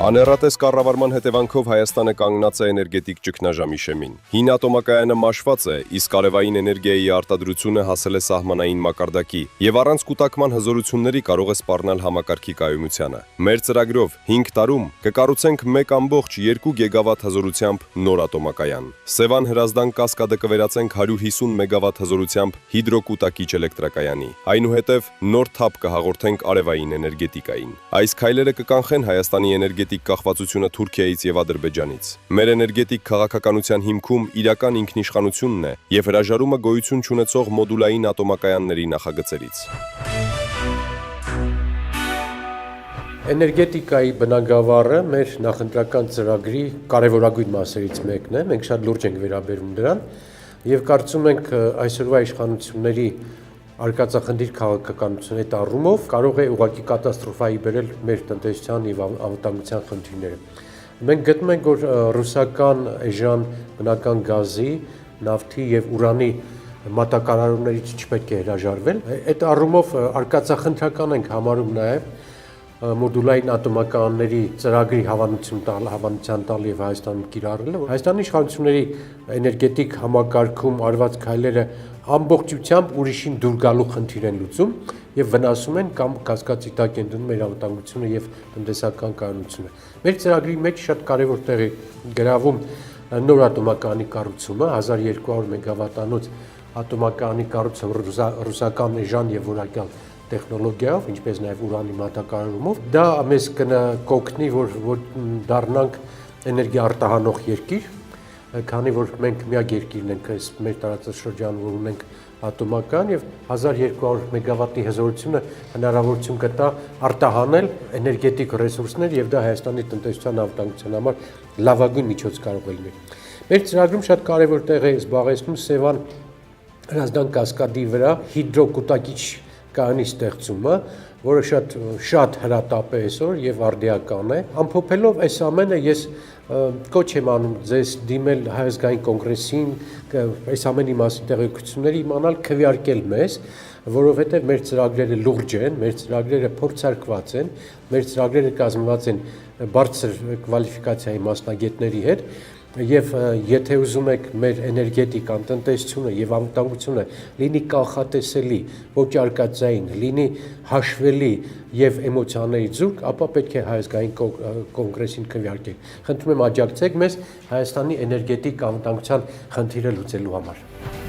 Աներատես կառավարման հետևանքով Հայաստանը կանգնած է էներգետիկ ճգնաժամի շեմին։ Հին ատոմակայանը մաշված է, իսկ արևային էներգիայի արտադրությունը հասել է սահմանային մակարդակի եւ առանց կուտակման հզորությունների կարող է սպառնալ համակարգի կայունությանը։ Մեր ծրագրով 5 տարում կկառուցենք 1.2 գիգավատ հզորությամբ նոր ատոմակայան։ Սևան Հրազդան կասկադը կվերածենք 150 մեգավատ հզորությամբ հիդրոկուտակիչ էլեկտրակայանի։ Այնուհետև նոր թափ կհաղորդենք արևային էներգետիկային։ Այս քայլերը կկանխեն Հայաստանի էներգետիկ կախվածությունը Թուրքիայից եւ Ադրբեջանից։ Մեր էներգետիկ քաղաքականության հիմքում իրական ինքնիշխանությունն է եւ հրաժարումը գոյություն չունեցող մոդուլային ատոմակայանների նախագծերից։ Էներգետիկայի բնագավառը մեր նախընտրական ծրագրի կարևորագույն մասերից մեկն է, մենք շատ լուրջ ենք վերաբերում դրան եւ կարծում ենք այսօրվա իշխանությունների արկածախնդիր քաղաքականությունը այդ առումով կարող է ուղղակի կատաստրոֆայի բերել մեր տնտեսության եւ անվտանգության խնդիրները։ Մենք գտնում ենք, որ ռուսական էժան բնական գազի, նավթի եւ ուրանի մատակարարումներից չպետք է հրաժարվել։ Այդ առումով արկածախնդրական ենք համարում նաեւ մոդուլային ատոմակայանների ծրագրի հավանության տալ եւ Հայաստանում կիրառելը։ Հայաստանի իշխանությունների էներգետիկ համակարգում արված քայլերը ամբողջությամբ ուրիշին դուր գալու խնդիր են լուծում եւ վնասում են կամ կասկածի տակ են դնում մեր անվտանգությունը եւ տնտեսական կայունությունը։ Մեր ծրագրի մեջ շատ կարեւոր տեղ է գրավում նոր ատոմակայանի կառուցումը 1200 մեգավատանոց ատոմակայանի կառուցումը ռուսական էժան եւ որակյալ տեխնոլոգիայով, ինչպես նաև ուրանի մատակարարումով, դա մեզ կօգնի, որ դառնանք էներգիա արտահանող երկիր, քանի որ մենք միակ երկիրն ենք այս մեր տարածաշրջանում, որ ունենք ատոմական եւ 1200 մեգավատի հզորությունը հնարավորություն կտա արտահանել էներգետիկ ռեսուրսներ եւ դա Հայաստանի տնտեսության անվտանգության համար լավագույն միջոց կարող է լինել։ Մեր ծրագրում շատ կարեւոր տեղ է զբաղեցնում Սևան Հրազդան կասկադի վրա հիդրոկուտակիչ կայանի ստեղծումը, որը շատ հրատապ է այսօր եւ արդիական է։ Ամփոփելով այս ամենը ես կոչ եմ անում ձեզ դիմել Հայ ազգային կոնգրեսին, այս ամենի մասին տեղեկություններ իմանալ, քվեարկել մեզ, որովհետեւ մեր ծրագրերը լուրջ են, մեր ծրագրերը փորձարկված են, մեր ծրագրերը կազմված են բարձր կվալիֆիկացիայի մասնագետների հետ եւ եթե ուզում եք մեր էներգետիկ անտնտեսությունը եւ անվտանգությունը լինի կանխատեսելի, ոչ արկածային, լինի հաշվելի եւ էմոցիաների զուրկ, ապա պետք է Հայ ազգային կոնգրեսին քվեարկեք։ Խնդրում եմ աջակցեք մեզ Հայաստանի էներգետիկ անվտանգության խնդիրը լուծելու համար։